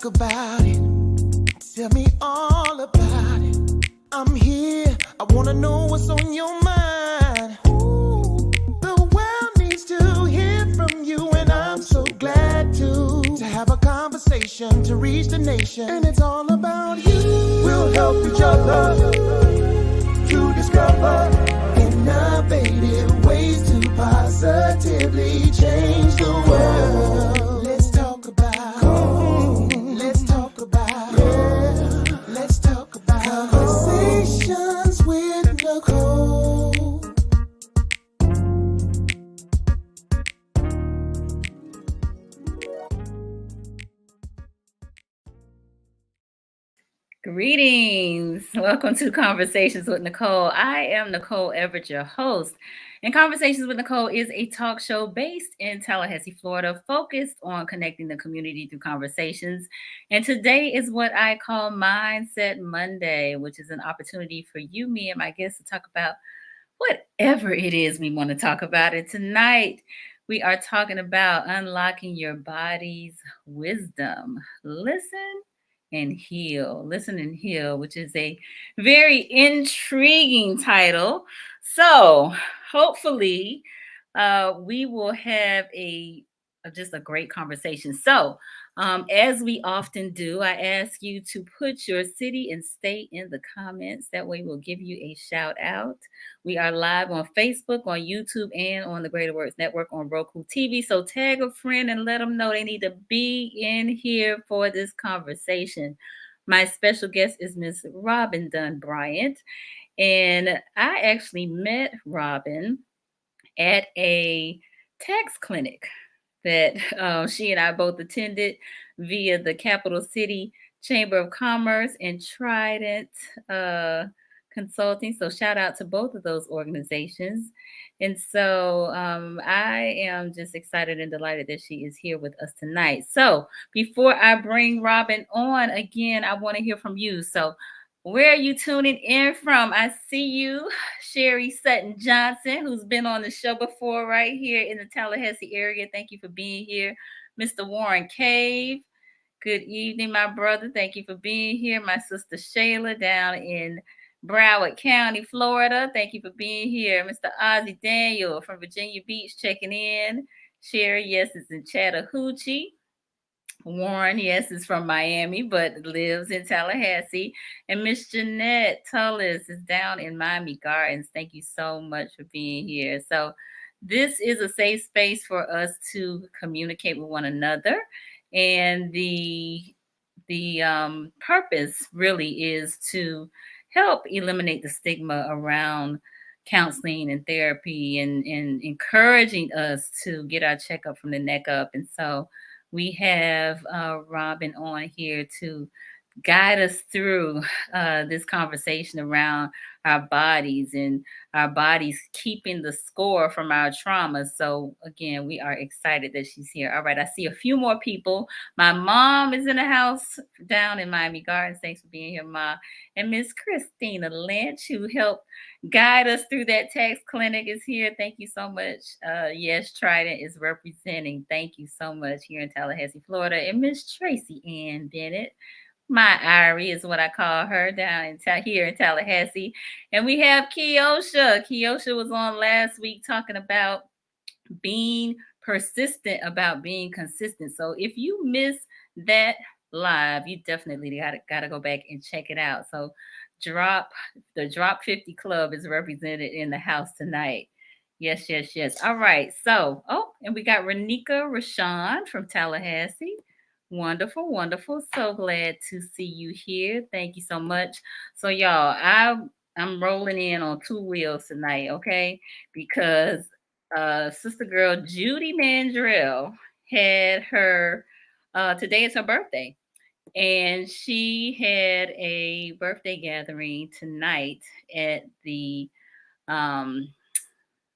about it. Tell me all about it. I'm here. I want to know what's on your mind. Ooh, the world needs to hear from you, and I'm so glad to have a conversation to reach the nation. And it's all about you. We'll help each other to discover innovative ways to positively change the world. Let's talk about, let's talk about, yeah, let's talk about Conversations with Nicole. Greetings. Welcome to Conversations with Nicole. I am Nicole Everett, your host. And Conversations with Nicole is a talk show based in Tallahassee, Florida, focused on connecting the community through conversations. And today is what I call Mindset Monday, which is an opportunity for you, me, and my guests to talk about whatever it is we want to talk about. And tonight, we are talking about unlocking your body's wisdom. Listen and heal. Listen and heal, which is a very intriguing title. So hopefully we will have just a great conversation. So as we often do, I ask you to put your city and state in the comments. That way we'll give you a shout out. We are live on Facebook, on YouTube, and on the Greater Words Network on RokuTV. So tag a friend and let them know they need to be in here for this conversation. My special guest is Miss Robin Dunn Bryant. And I actually met Robin at a tax clinic that she and I both attended via the Capital City Chamber of Commerce and Trident Consulting. So shout out to both of those organizations. And so I am just excited and delighted that she is here with us tonight. So before I bring Robin on again, I want to hear from you. So where are you tuning in from? I see you, Sherry Sutton Johnson, who's been on the show before right here in the Tallahassee area. Thank you for being here. Mr. Warren Cave, good evening, my brother. Thank you for being here. My sister Shayla down in Broward County, Florida. Thank you for being here. Mr. Ozzie Daniel from Virginia Beach checking in. Sherry, yes, is in Chattahoochee. Warren, yes, is from Miami, but lives in Tallahassee. And Miss Jeanette Tullis is down in Miami Gardens. Thank you so much for being here. So this is a safe space for us to communicate with one another. And the purpose really is to help eliminate the stigma around counseling and therapy and encouraging us to get our checkup from the neck up. And so we have Robin on here to guide us through this conversation around our bodies and our bodies keeping the score from our traumas. So again, we are excited that she's here. All right, I see a few more people. My mom is in the house down in Miami Gardens. Thanks for being here, Ma. And Miss Christina Lynch, who helped guide us through that tax clinic, is here. Thank you so much. Yes, Trident is representing. Thank you so much here in Tallahassee, Florida. And Miss Tracy Ann Bennett, my Irie is what I call her down in here in Tallahassee. And we have Keosha. Keosha was on last week talking about being persistent, about being consistent. So if you miss that live, you definitely gotta go back and check it out. So the Drop 50 Club is represented in the house tonight. Yes, yes, yes. All right. So, and we got Renika Rashawn from Tallahassee. Wonderful, wonderful. So glad to see you here. Thank you so much. So, y'all, I'm rolling in on two wheels tonight, okay? Because sister girl Judy Mandrell had her today is her birthday. And she had a birthday gathering tonight at the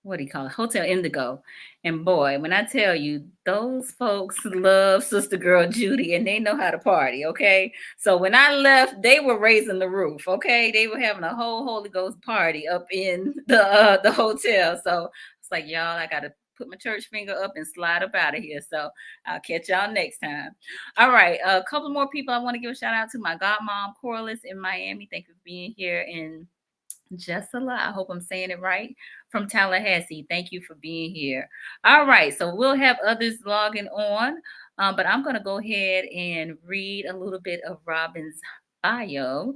what do you call it? Hotel Indigo. And boy, when I tell you, those folks love sister girl Judy and they know how to party, okay? So when I left, they were raising the roof, okay? They were having a whole Holy Ghost party up in the hotel. So it's like, y'all, I got to put my church finger up and slide up out of here. So I'll catch y'all next time. All right. A couple more people I want to give a shout out to. My godmom, Corliss in Miami. Thank you for being here. And Jessela, I hope I'm saying it right, from Tallahassee. Thank you for being here. All right, so we'll have others logging on, but I'm going to go ahead and read a little bit of Robin's bio.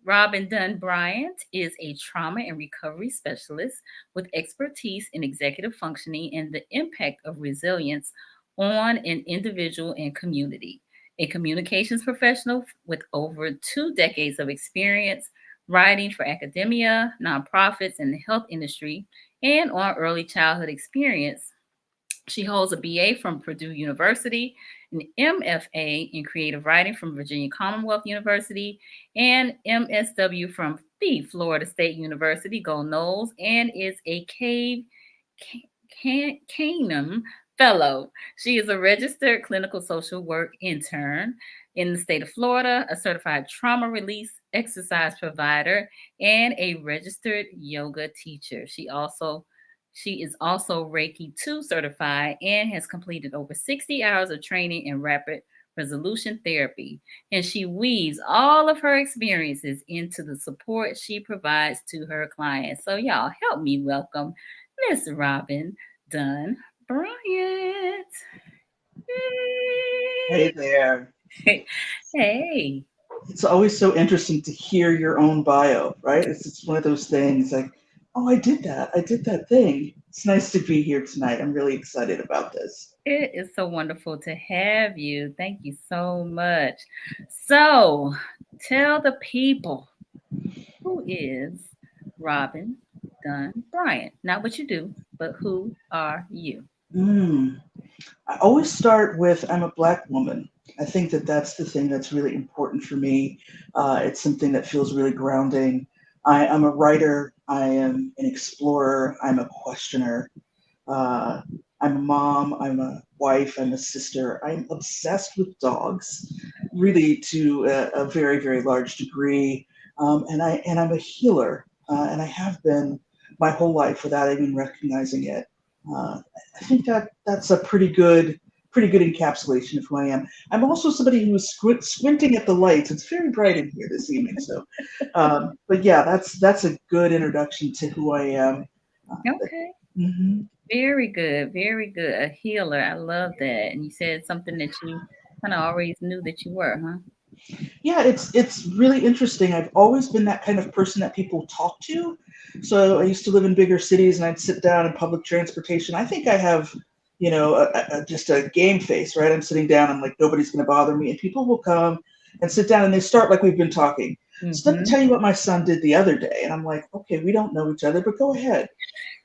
Robin Dunn Bryant is a trauma and recovery specialist with expertise in executive functioning and the impact of resilience on an individual and community. A communications professional with over 2 decades of experience writing for academia, nonprofits, and the health industry, and on early childhood experience. She holds a BA from Purdue University, an MFA in creative writing from Virginia Commonwealth University, and MSW from the Florida State University, Go Knowles, and is a Canum Fellow. She is a registered clinical social work intern in the state of Florida, a certified trauma release exercise provider, and a registered yoga teacher. She is also Reiki 2 certified and has completed over 60 hours of training in rapid resolution therapy. And she weaves all of her experiences into the support she provides to her clients. So y'all help me welcome Miss Robin Dunn Bryant. Hey there. Hey. It's always so interesting to hear your own bio, right? It's one of those things like, oh, I did that thing. It's nice to be here tonight. I'm really excited about this. It is so wonderful to have you. Thank you so much. So, tell the people, who is Robin Dunn Bryant? Not what you do, but who are you? I always start with I'm a Black woman. I think that that's the thing that's really important for me. It's something that feels really grounding. I'm a writer. I am an explorer. I'm a questioner. I'm a mom. I'm a wife. I'm a sister. I'm obsessed with dogs, really to a very, very large degree. And I'm a healer, and I have been my whole life without even recognizing it. I think that's a pretty good encapsulation of who I am. I'm also somebody who is squinting at the lights. It's very bright in here this evening, so. But yeah, that's a good introduction to who I am. Okay. Mm-hmm. Very good. Very good. A healer. I love that. And you said something that you kind of always knew that you were, huh? Yeah, it's really interesting. I've always been that kind of person that people talk to. So I used to live in bigger cities, and I'd sit down in public transportation. I think I have, just a game face, right? I'm sitting down, I'm like, nobody's going to bother me, and people will come and sit down, and they start like we've been talking. Mm-hmm. So let me tell you what my son did the other day, and I'm like, okay, we don't know each other, but go ahead.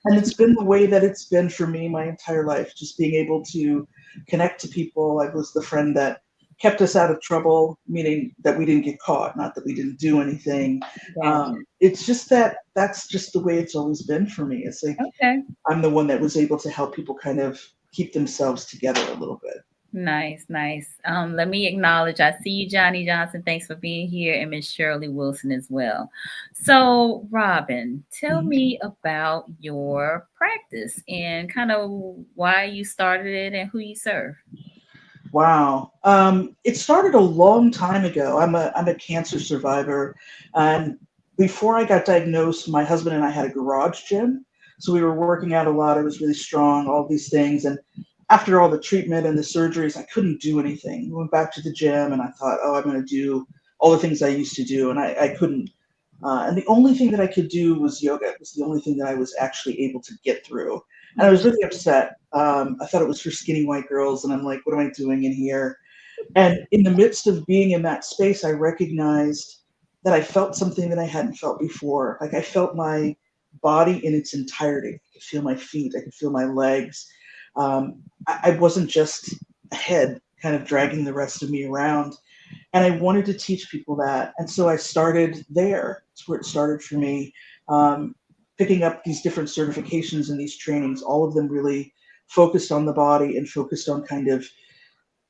And it's been the way that it's been for me my entire life, just being able to connect to people. I was the friend that kept us out of trouble, meaning that we didn't get caught, not that we didn't do anything. It's just that's just the way it's always been for me. It's like, okay, I'm the one that was able to help people kind of keep themselves together a little bit. Nice. Let me acknowledge, I see you, Johnny Johnson. Thanks for being here, and Miss Shirley Wilson as well. So, Robin, tell me about your practice and kind of why you started it and who you serve. Wow. It started a long time ago. I'm a cancer survivor. And before I got diagnosed, my husband and I had a garage gym. So we were working out a lot. I was really strong, all these things. And after all the treatment and the surgeries, I couldn't do anything. We went back to the gym, and I thought, oh, I'm going to do all the things I used to do. And I couldn't. And the only thing that I could do was yoga. It was the only thing that I was actually able to get through. And I was really upset. I thought it was for skinny white girls. And I'm like, what am I doing in here? And in the midst of being in that space, I recognized that I felt something that I hadn't felt before. Like I felt my body in its entirety. I could feel my feet. I could feel my legs. I wasn't just a head kind of dragging the rest of me around. And I wanted to teach people that. And so I started there. That's where it started for me. Picking up these different certifications and these trainings, all of them really focused on the body and focused on kind of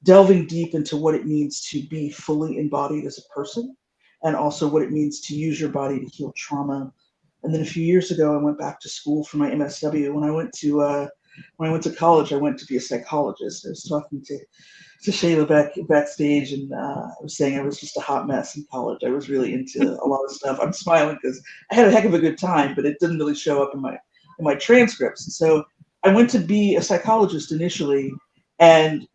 delving deep into what it means to be fully embodied as a person, and also what it means to use your body to heal trauma. And then a few years ago, I went back to school for my MSW. When I went to when I went to college, I went to be a psychologist. I was talking to Shayla backstage, and I was saying I was just a hot mess in college. I was really into a lot of stuff. I'm smiling because I had a heck of a good time, but it didn't really show up in my transcripts. And so I went to be a psychologist initially, and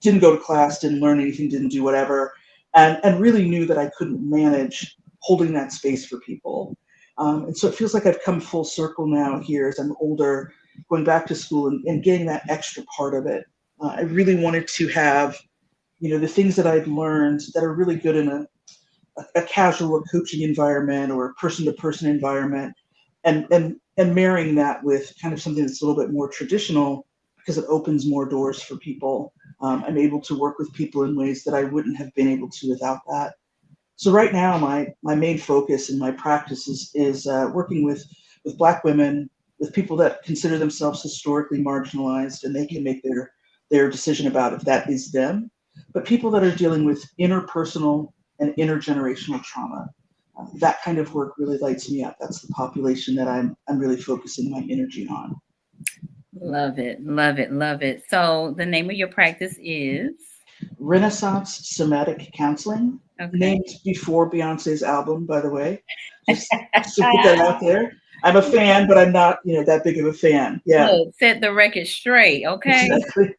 didn't go to class, didn't learn anything, didn't do whatever, and really knew that I couldn't manage holding that space for people. And so it feels like I've come full circle now here as I'm older, going back to school and getting that extra part of it. I really wanted to have, the things that I'd learned that are really good in a casual coaching environment or a person-to-person environment, and marrying that with kind of something that's a little bit more traditional because it opens more doors for people. I'm able to work with people in ways that I wouldn't have been able to without that. So right now, my main focus in my practice is working with Black women, with people that consider themselves historically marginalized, and they can make their decision about if that is them, but people that are dealing with interpersonal and intergenerational trauma. That kind of work really lights me up. That's the population that I'm really focusing my energy on. Love it, love it, love it. So the name of your practice is? Renaissance Somatic Counseling, named before Beyonce's album, by the way. Just to put that out there. I'm a fan, but I'm not, that big of a fan. Yeah. Look, set the record straight, okay?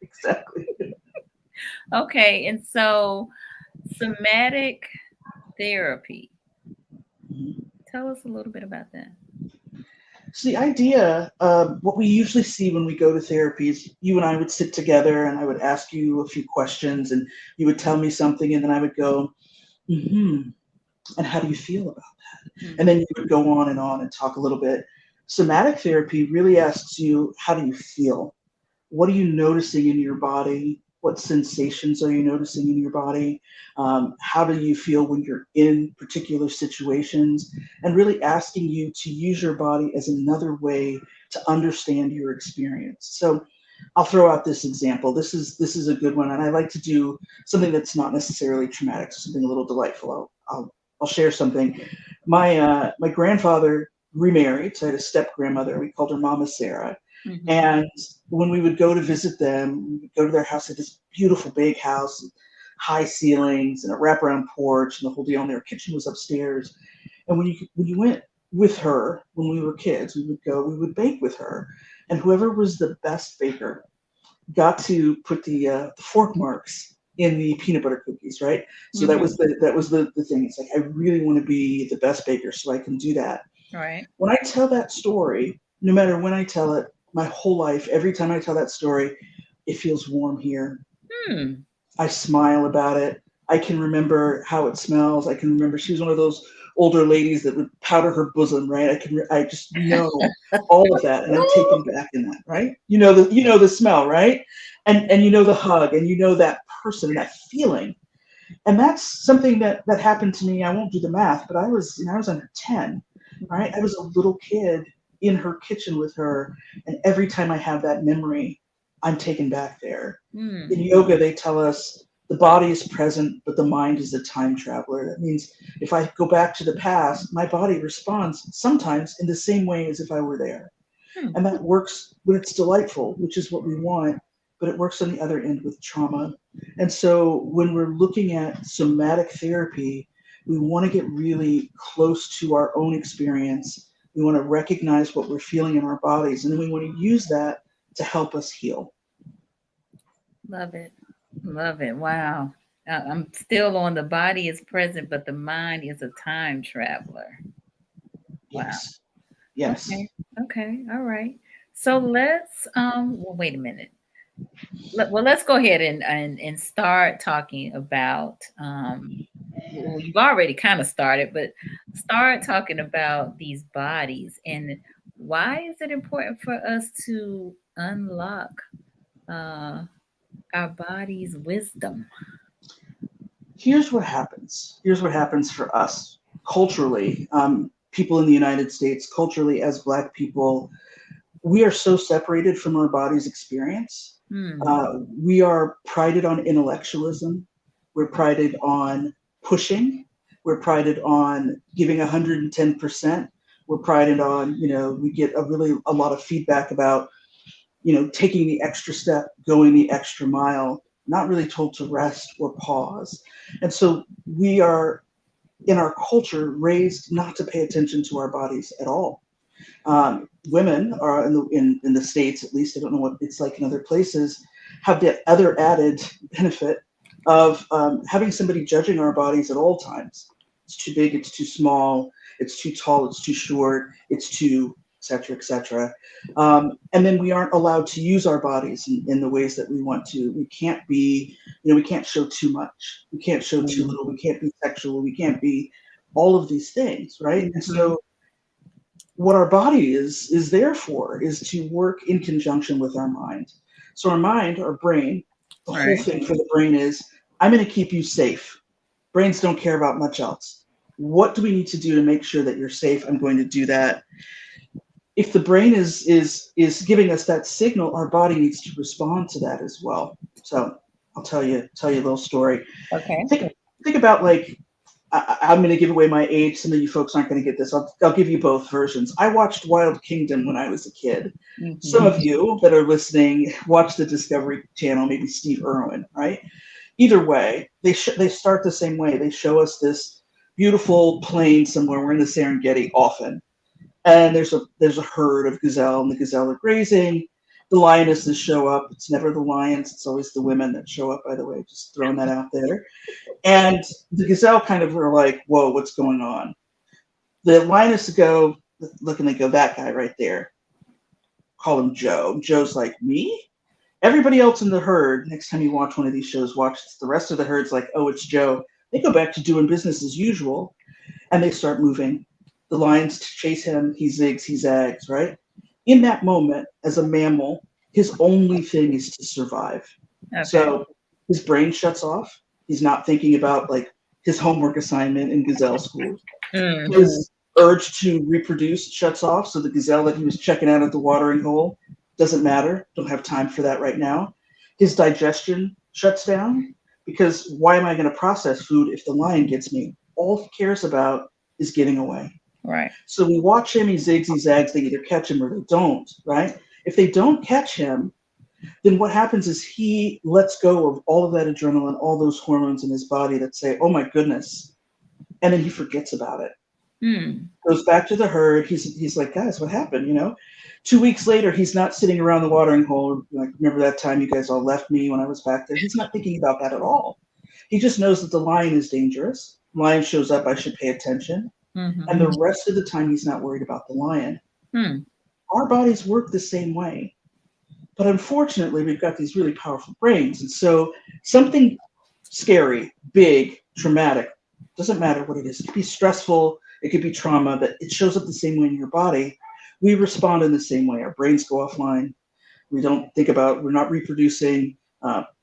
Exactly. Okay, and so somatic therapy. Tell us a little bit about that. So the idea, what we usually see when we go to therapy is you and I would sit together and I would ask you a few questions and you would tell me something and then I would go, and how do you feel about that? Mm-hmm. And then you would go on and talk a little bit. Somatic therapy really asks you, how do you feel? What are you noticing in your body? What sensations are you noticing in your body? How do you feel when you're in particular situations? And really asking you to use your body as another way to understand your experience. So I'll throw out this example. This is a good one, and I like to do something that's not necessarily traumatic, something a little delightful. I'll share something. My grandfather remarried, so I had a step grandmother. We called her Mama Sarah. Mm-hmm. And when we would go to visit them, we would go to their house. They had this beautiful big house, high ceilings, and a wraparound porch, and the whole deal. And their kitchen was upstairs. And when you went with her, when we were kids, we would bake with her, and whoever was the best baker got to put the fork marks in the peanut butter cookies, right? So that was the thing. It's like, I really want to be the best baker, so I can do that. Right. When I tell that story, no matter when I tell it, my whole life, every time I tell that story, it feels warm here. I smile about it. I can remember how it smells. I can remember she was one of those older ladies that would powder her bosom, right? I just know all of that, and I'm taken back in that, right? You know the smell, right? And the hug, and that person, that feeling. And that's something that happened to me. I won't do the math, but I was under 10, right? I was a little kid in her kitchen with her, and every time I have that memory, I'm taken back there. In yoga, they tell us the body is present, but the mind is a time traveler. That means if I go back to the past, my body responds sometimes in the same way as if I were there. And that works when it's delightful, which is what we want, but it works on the other end with trauma. And so when we're looking at somatic therapy, we want to get really close to our own experience. We want to recognize what we're feeling in our bodies, and then we want to use that to help us heal. Love it. Love it. Wow. I'm still on the body is present, but the mind is a time traveler. Wow. Yes. Okay. All right. So let's, wait a minute. Let's go ahead and start talking about, well, you've already kind of started, but start talking about these bodies and why is it important for us to unlock our body's wisdom? Here's what happens for us culturally, people in the United States, culturally as Black people, we are so separated from our body's experience. We are prided on intellectualism. We're prided on pushing. We're prided on giving 110%. We're prided on, we get a lot of feedback about taking the extra step, going the extra mile, not really told to rest or pause. And so we are, in our culture, raised not to pay attention to our bodies at all. Women are in the States, at least, I don't know what it's like in other places, have the other added benefit of having somebody judging our bodies at all times. It's too big, it's too small, it's too tall, it's too short, it's too, et cetera, et cetera. And then we aren't allowed to use our bodies in the ways that we want to. We can't be, we can't show too much. We can't show too little. We can't be sexual. We can't be all of these things, right? And so what our body is there for is to work in conjunction with our mind. So our mind, our brain, the whole thing for the brain is, I'm going to keep you safe. Brains don't care about much else. What do we need to do to make sure that you're safe? I'm going to do that. If the brain is giving us that signal, our body needs to respond to that as well. So I'll tell you a little story. Okay. Think about, like, I'm going to give away my age. Some of you folks aren't going to get this. I'll give you both versions. I watched Wild Kingdom when I was a kid. Mm-hmm. Some of you that are listening watch the Discovery Channel, maybe Steve Irwin, right? Either way, they start the same way. They show us this beautiful plain somewhere. We're in the Serengeti often. And there's a herd of gazelle, and the gazelle are grazing. The lionesses show up. It's never the lions. It's always the women that show up, by the way, just throwing that out there. And the gazelle kind of are like, whoa, what's going on? The lionesses go, look, and they go, that guy right there. Call him Joe. Joe's like, me? Everybody else in the herd, next time you watch one of these shows, watch the rest of the herd's like, oh, it's Joe. They go back to doing business as usual, and they start moving. The lions chase him. He zigs, he zags, right? In that moment, as a mammal, his only thing is to survive. Okay. So his brain shuts off. He's not thinking about, like, his homework assignment in gazelle school. Mm-hmm. His urge to reproduce shuts off. So the gazelle that he was checking out at the watering hole doesn't matter. Don't have time for that right now. His digestion shuts down, because why am I going to process food if the lion gets me? All he cares about is getting away. Right. So we watch him, he zigs, he zags, they either catch him or they don't, right? If they don't catch him, then what happens is he lets go of all of that adrenaline, all those hormones in his body that say, oh my goodness. And then he forgets about it. Goes back to the herd. He's like, guys, what happened? 2 weeks later, he's not sitting around the watering hole. Like, remember that time you guys all left me when I was back there? He's not thinking about that at all. He just knows that the lion is dangerous. Lion shows up, I should pay attention. Mm-hmm. And the rest of the time, he's not worried about the lion. Our bodies work the same way. But unfortunately, we've got these really powerful brains. And so something scary, big, traumatic, doesn't matter what it is. It could be stressful. It could be trauma, but it shows up the same way in your body. We respond in the same way. Our brains go offline. We don't think about, we're not reproducing.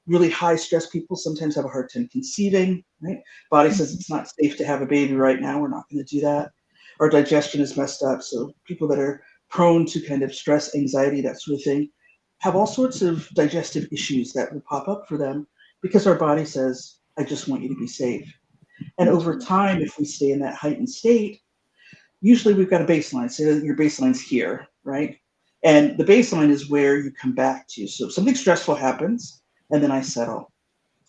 Really high stress people sometimes have a hard time conceiving, right? Body says it's not safe to have a baby right now. We're not going to do that. Our digestion is messed up. So people that are prone to kind of stress, anxiety, that sort of thing, have all sorts of digestive issues that will pop up for them because our body says, I just want you to be safe. And over time, if we stay in that heightened state, usually we've got a baseline. So your baseline's here, right? And the baseline is where you come back to. So something stressful happens, and then I settle.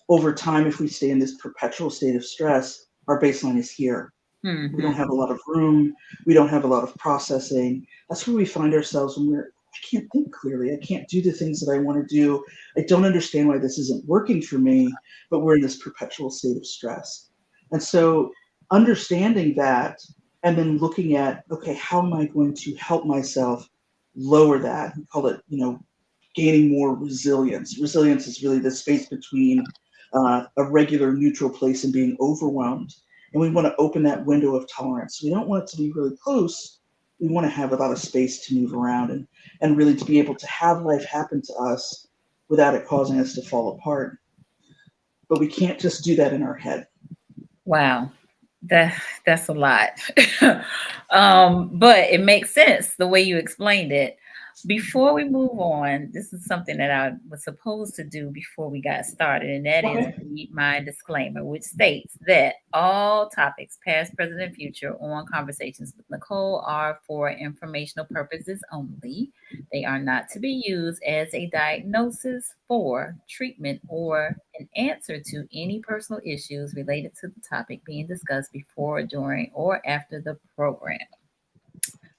Over time, if we stay in this perpetual state of stress, our baseline is here. Mm-hmm. We don't have a lot of room. We don't have a lot of processing. That's where we find ourselves when I can't think clearly. I can't do the things that I want to do. I don't understand why this isn't working for me, but we're in this perpetual state of stress. And so understanding that and then looking at, okay, how am I going to help myself lower that? We call it, gaining more resilience. Resilience is really the space between a regular neutral place and being overwhelmed. And we want to open that window of tolerance. We don't want it to be really close. We want to have a lot of space to move around and really to be able to have life happen to us without it causing us to fall apart. But we can't just do that in our head. Wow. That's a lot. But it makes sense the way you explained it. Before we move on, this is something that I was supposed to do before we got started, and that is Okay. read my disclaimer, which states that all topics, past, present, and future, on Conversations with Nicole are for informational purposes only. They are not to be used as a diagnosis for treatment or an answer to any personal issues related to the topic being discussed before, during, or after the program.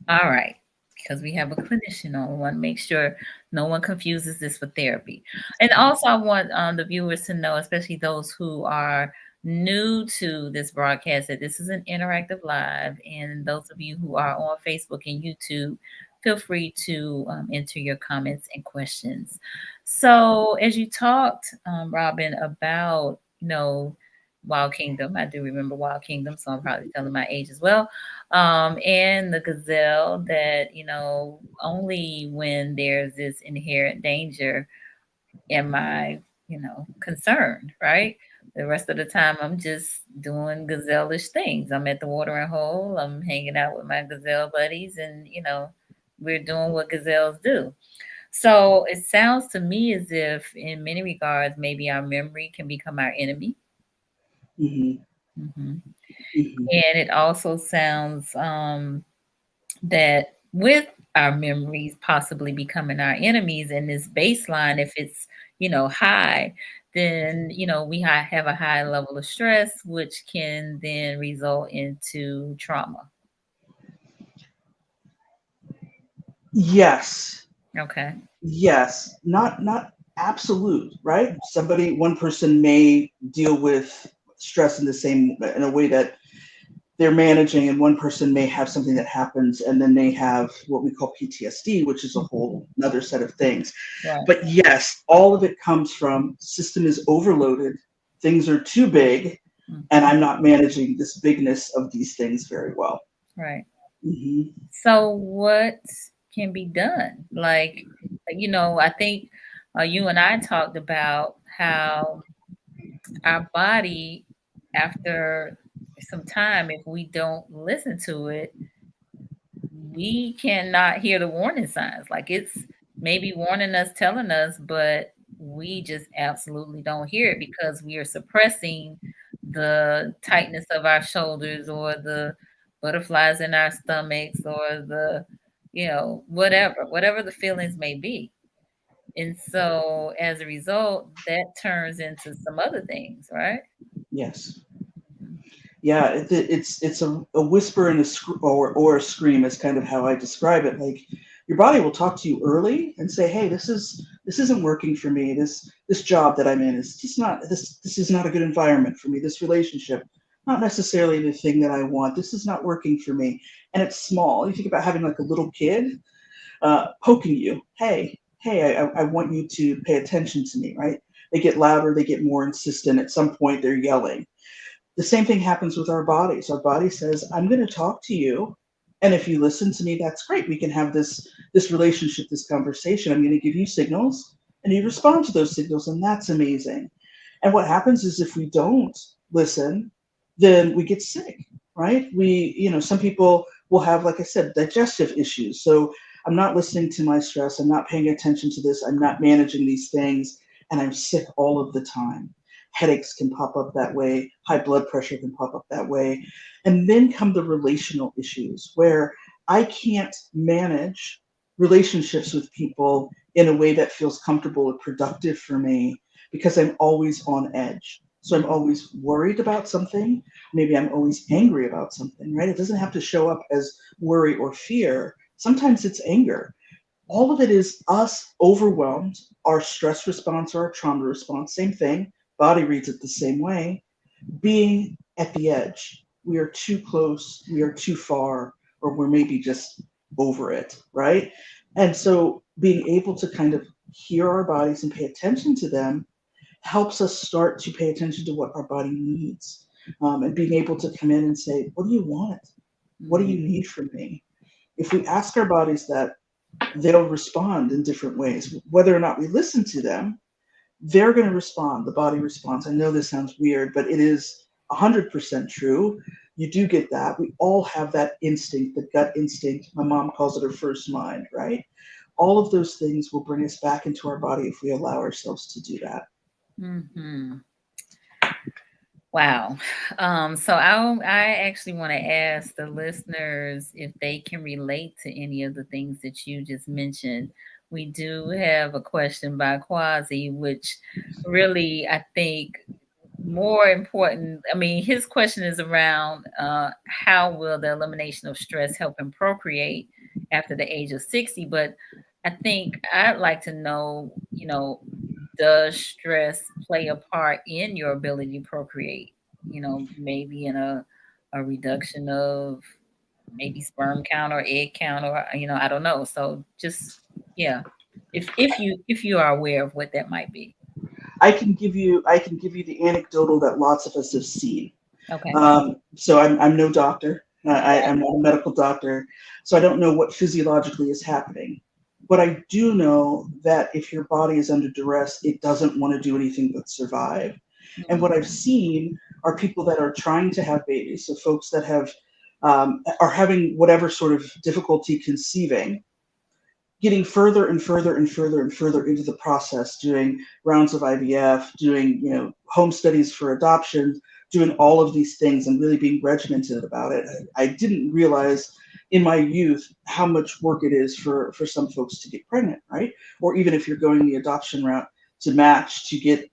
All right, because we have a clinician on, we want to make sure no one confuses this with therapy. And also, I want the viewers to know, especially those who are new to this broadcast, that this is an interactive live. And those of you who are on Facebook and YouTube, feel free to enter your comments and questions. So, as you talked, Robin, about, Wild Kingdom, I do remember Wild Kingdom, so I'm probably telling my age as well, and the gazelle that, only when there's this inherent danger am I, concerned, right? The rest of the time, I'm just doing gazelle-ish things. I'm at the watering hole, I'm hanging out with my gazelle buddies, and, we're doing what gazelles do. So it sounds to me as if, in many regards, maybe our memory can become our enemy. Hmm. Hmm. Hmm. And it also sounds that with our memories possibly becoming our enemies, and this baseline, if it's, high, then, we have a high level of stress, which can then result into trauma. Yes. Okay. Yes. Not absolute, right? One person may deal with stress in a way that they're managing, and one person may have something that happens and then they have what we call PTSD, which is a whole another set of things. Right. But yes, all of it comes from system is overloaded, things are too big, and Mhm. I'm not managing this bigness of these things very well. Right. Hmm. So what can be done? Like, I think you and I talked about how our body, after some time, if we don't listen to it, we cannot hear the warning signs. Like, it's maybe warning us, telling us, but we just absolutely don't hear it because we are suppressing the tightness of our shoulders, or the butterflies in our stomachs, or the, whatever the feelings may be. And so as a result, that turns into some other things, right? Yes. Mhm. Yeah, it's a whisper and or a scream is kind of how I describe it. Like your body will talk to you early and say, "Hey, this isn't working for me. This job that I'm in is just not this is not a good environment for me. This relationship, not necessarily the thing that I want. This is not working for me." And it's small. You think about having like a little kid poking you. Hey, I want you to pay attention to me, right? They get louder, they get more insistent. At some point, they're yelling. The same thing happens with our bodies. Our body says, "I'm going to talk to you, and if you listen to me, that's great. We can have this relationship, this conversation. I'm going to give you signals, and you respond to those signals, and that's amazing." And what happens is if we don't listen, then we get sick, right? Some people will have, like I said, digestive issues. So I'm not listening to my stress. I'm not paying attention to this. I'm not managing these things, and I'm sick all of the time. Headaches can pop up that way. High blood pressure can pop up that way. And then come the relational issues where I can't manage relationships with people in a way that feels comfortable or productive for me because I'm always on edge. So I'm always worried about something. Maybe I'm always angry about something, right? It doesn't have to show up as worry or fear. Sometimes it's anger. All of it is us overwhelmed, our stress response or our trauma response, same thing. Body reads it the same way. Being at the edge. We are too close, we are too far, or we're maybe just over it, right? And so being able to kind of hear our bodies and pay attention to them helps us start to pay attention to what our body needs. And being able to come in and say, "What do you want? What do Mhm. you need from me?" If we ask our bodies that, they'll respond in different ways. Whether or not we listen to them, they're going to respond. The body responds. I know this sounds weird, but it is 100% true. You do get that. We all have that instinct, the gut instinct. My mom calls it her first mind, right? All of those things will bring us back into our body if we allow ourselves to do that. Mm-hmm. Wow. So I actually want to ask the listeners if they can relate to any of the things that you just mentioned. We do have a question by Quasi, which really I think more important. I mean, his question is around how will the elimination of stress help him procreate after the age of 60? But I think I'd like to know, does stress play a part in your ability to procreate? Maybe in a reduction of maybe sperm count or egg count, or I don't know. So just yeah, if you are aware of what that might be. I can give you the anecdotal that lots of us have seen. Okay. So I'm no doctor. I'm not a medical doctor, so I don't know what physiologically is happening. But I do know that if your body is under duress, it doesn't want to do anything but survive. And what I've seen are people that are trying to have babies, so folks that are having whatever sort of difficulty conceiving, getting further and further and further and further into the process, doing rounds of IVF, doing home studies for adoption, doing all of these things and really being regimented about it. I didn't realize in my youth how much work it is for some folks to get pregnant, right? Or even if you're going the adoption route, to match, to get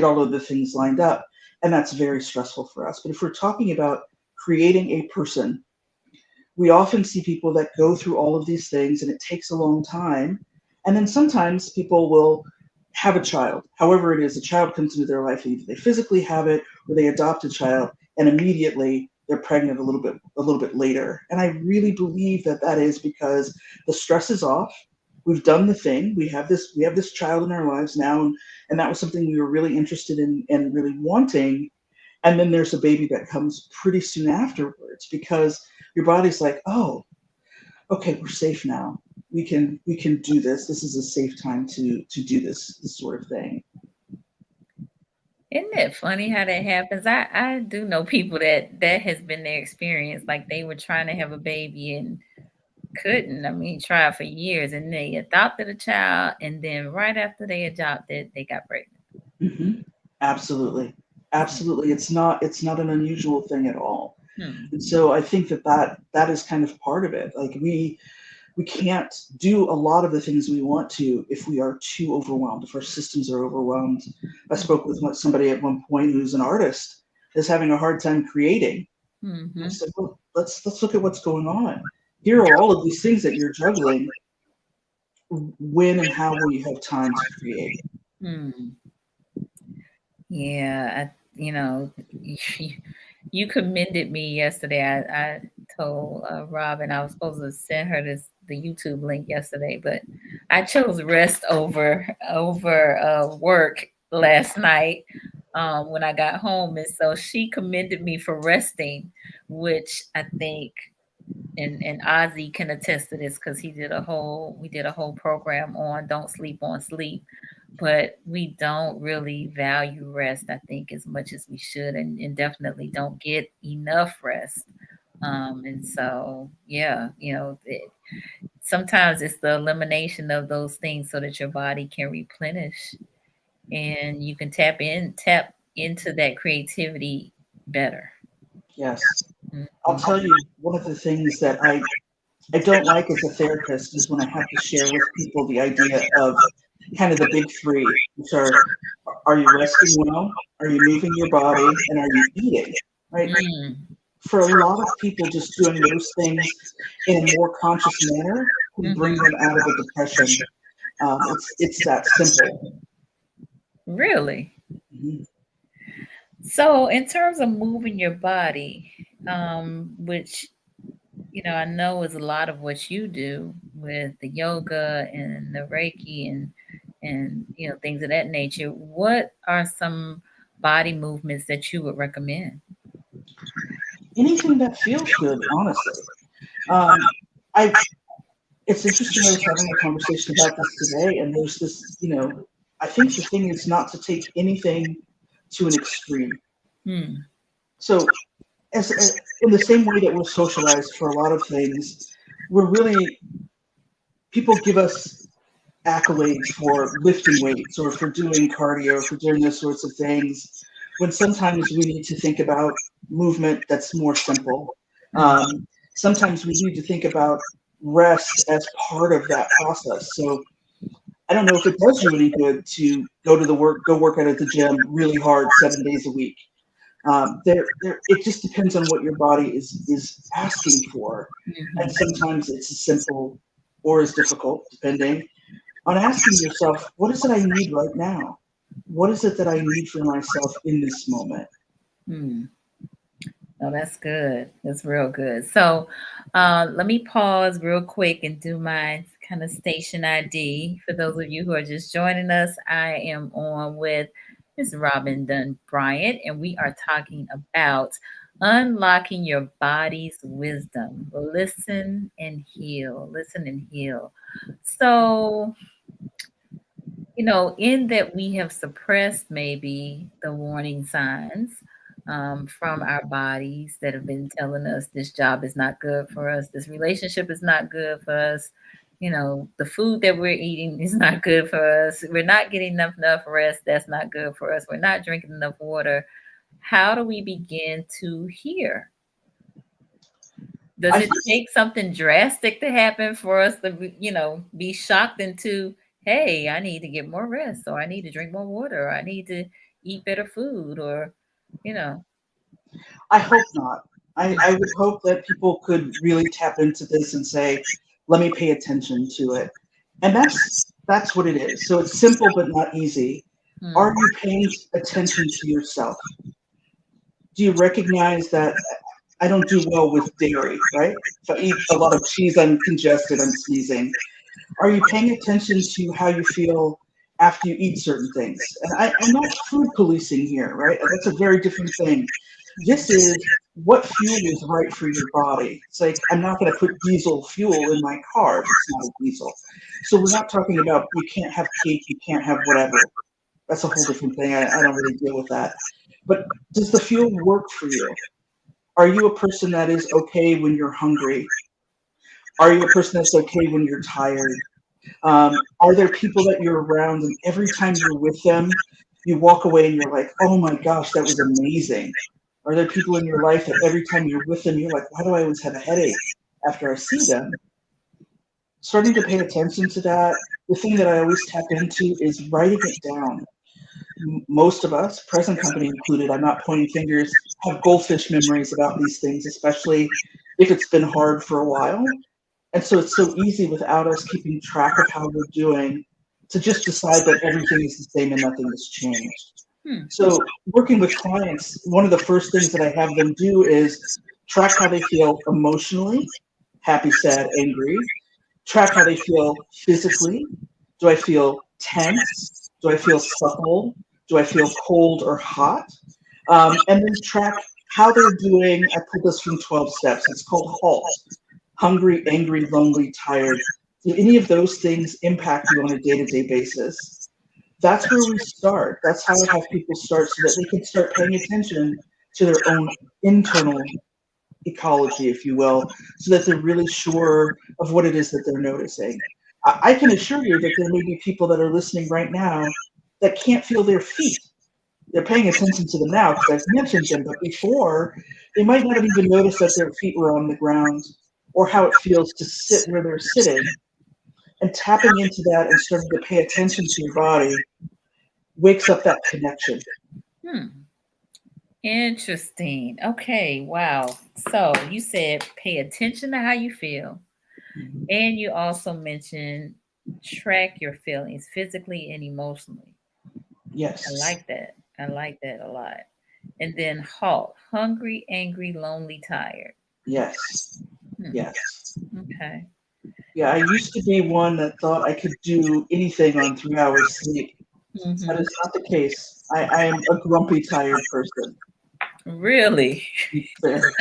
all of the things lined up. And that's very stressful for us. But if we're talking about creating a person, we often see people that go through all of these things and it takes a long time. And then sometimes people will have a child. However it is, a child comes into their life, either they physically have it or they adopt a child, and immediately they're pregnant a little bit later. And I really believe that that is because the stress is off. We've done the thing. We have this child in our lives now, and that was something we were really interested in and really wanting. And then there's a baby that comes pretty soon afterwards because your body's like, oh, okay, we're safe now. We can do this. This is a safe time to do this sort of thing. Isn't it funny how that happens? I do know people that has been their experience. Like they were trying to have a baby and couldn't. I mean, tried for years, and they adopted a child, and then right after they adopted, they got pregnant. Mm-hmm. Absolutely. It's not an unusual thing at all. And so I think that is kind of part of it. Like we can't do a lot of the things we want to if we are too overwhelmed, if our systems are overwhelmed. I spoke with somebody at one point who's an artist, is having a hard time creating. Mm-hmm. I said, well, let's look at what's going on. Here are all of these things that you're juggling. When and how will you have time to create? Yeah, you commended me yesterday. I told Robin I was supposed to send her the YouTube link yesterday, but I chose rest over work last night when I got home, and so she commended me for resting, which I think. And Ozzy can attest to this because we did a whole program on don't sleep on sleep, but we don't really value rest, I think, as much as we should, and definitely don't get enough rest. And so, yeah, sometimes it's the elimination of those things so that your body can replenish and you can tap into that creativity better. Yes. I'll tell you, one of the things that I don't like as a therapist is when I have to share with people the idea of kind of the big three, which are you resting well? Are you moving your body? And are you eating? Right? For a lot of people, just doing those things in a more conscious manner can bring them out of a depression. It's that simple. Really? Mm-hmm. So in terms of moving your body, which I know is a lot of what you do with the yoga and the Reiki and things of that nature, what are some body movements that you would recommend? Anything that feels good, honestly. It's interesting. I was having a conversation about this today, and there's this, I think the thing is not to take anything to an extreme. So as in the same way that we're socialized for a lot of things, we're really people give us accolades for lifting weights or for doing cardio, for doing those sorts of things, when sometimes we need to think about movement that's more simple. Sometimes we need to think about rest as part of that process. So I don't know if it does you any good to go work out at the gym really hard 7 days a week. It just depends on what your body is asking for, and sometimes it's as simple or as difficult, depending on asking yourself, what is it I need right now? What is it that I need for myself in this moment? Oh, that's good. That's real good. So let me pause real quick and do my kind of station ID. For those of you who are just joining us, I am on with Ms. Robin Dunn Bryant, and we are talking about unlocking your body's wisdom. Listen and heal. Listen and heal. So, in that we have suppressed maybe the warning signs from our bodies that have been telling us this job is not good for us, this relationship is not good for us, the food that we're eating is not good for us, we're not getting enough rest, that's not good for us, we're not drinking enough water. How do we begin to hear? Does it take something drastic to happen for us to, be shocked into, hey, I need to get more rest, or I need to drink more water, or I need to eat better food, or, I hope not. I would hope that people could really tap into this and say, let me pay attention to it. And that's what it is. So it's simple but not easy. Are you paying attention to yourself? Do you recognize that I don't do well with dairy, right? If I eat a lot of cheese, I'm congested, I'm sneezing. Are you paying attention to how you feel after you eat certain things? And I'm not food policing here, right? That's a very different thing. This is what fuel is right for your body. It's like, I'm not going to put diesel fuel in my car. It's not a diesel. So we're not talking about you can't have cake, you can't have whatever. That's a whole different thing. I don't really deal with that. But does the fuel work for you? Are you a person that is okay when you're hungry? Are you a person that's okay when you're tired? Are there people that you're around and every time you're with them, you walk away and you're like, oh my gosh, that was amazing? Are there people in your life that every time you're with them, you're like, why do I always have a headache after I see them? Starting to pay attention to that. The thing that I always tap into is writing it down. Most of us, present company included, I'm not pointing fingers, have goldfish memories about these things, especially if it's been hard for a while. And so it's so easy without us keeping track of how we're doing to just decide that everything is the same and nothing has changed. So working with clients, one of the first things that I have them do is track how they feel emotionally, happy, sad, angry. Track how they feel physically. Do I feel tense? Do I feel supple? Do I feel cold or hot? And then track how they're doing. I pulled this from 12 steps. It's called HALT. Hungry, angry, lonely, tired. Do any of those things impact you on a day-to-day basis? That's where we start. That's how I have people start so that they can start paying attention to their own internal ecology, if you will, so that they're really sure of what it is that they're noticing. I can assure you that there may be people that are listening right now that can't feel their feet. They're paying attention to them now because I've mentioned them, but before, they might not have even noticed that their feet were on the ground or how it feels to sit where they're sitting. And tapping into that and starting to pay attention to your body wakes up that connection. Interesting. Okay. Wow. So you said pay attention to how you feel. And you also mentioned track your feelings physically and emotionally. Yes. I like that. I like that a lot. And then HALT. Hungry, angry, lonely, tired. Yes. Yes. Okay. Yeah, I used to be one that thought I could do anything on 3 hours sleep. That is not the case. I am a grumpy, tired person. Really? Fair.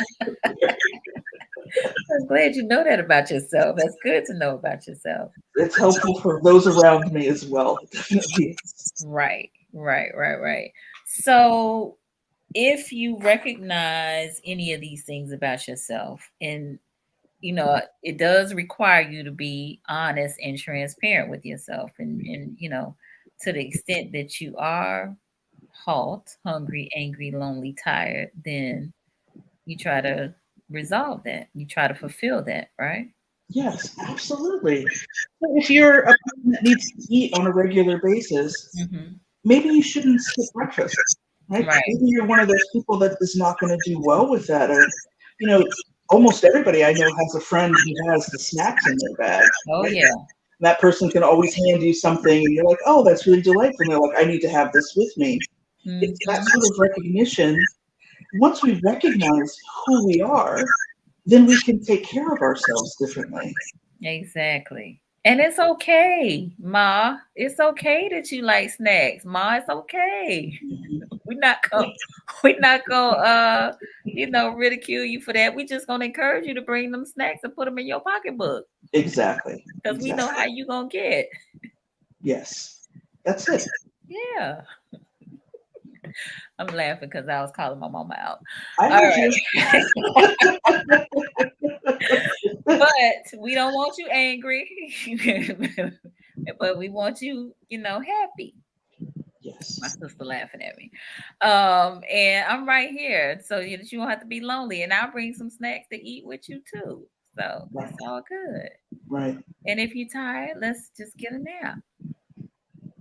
I'm glad you know that about yourself. That's good to know about yourself. It's helpful for those around me as well. Definitely. Right. So if you recognize any of these things about yourself, and you know, it does require you to be honest and transparent with yourself. And you know, to the extent that you are halt, hungry, angry, lonely, tired, then you try to resolve that. You try to fulfill that, right? Yes, absolutely. So if you're a person that needs to eat on a regular basis, Mm-hmm. maybe you shouldn't skip breakfast, right? Right. Maybe you're one of those people that is not going to do well with that. Or, you know, almost everybody I know has a friend who has the snacks in their bag, Oh right? yeah. That person can always hand you something, and you're like, oh, that's really delightful. And they're like, I need to have this with me. It's that Mm-hmm. sort of recognition. Once we recognize who we are, then we can take care of ourselves differently. Exactly. And it's okay, Ma. It's okay that you like snacks, Ma. It's okay. Mhm. We're not gonna we're not gonna you know, ridicule you for that. We just gonna encourage you to bring them snacks and put them in your pocketbook Exactly. because we know how Exactly. you gonna get. Yes. That's it. Yeah. I'm laughing because I was calling my mama out. I All heard you. right. But we don't want you angry. But we want you, you know, happy. My Yes. sister laughing at me. And I'm right here so that you don't have to be lonely. And I'll bring some snacks to eat with you too. So Right. it's all good. Right. And if you're tired, let's just get a nap.